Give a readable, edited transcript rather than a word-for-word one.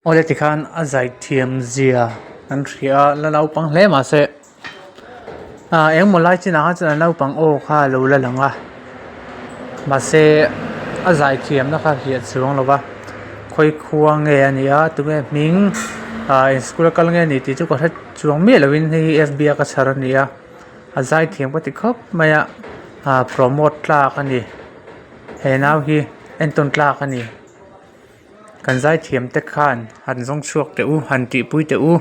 ole tikhan a zai thiam zia an ria la lo pang hle ma se eng molai china ha chana lo pang o kha lo la langa ma se a zai thiam na kha hi chuang lova khoi khuang nge ania tume ming school kal nge ni ti chu ko that chuang me lovin hi fb ka chhar ania a zai thiam ko ti khop maya promote tla ka ni he naw hi enton tla ka ni kan zai thiam te khan han zong chuak te u han ti pui te u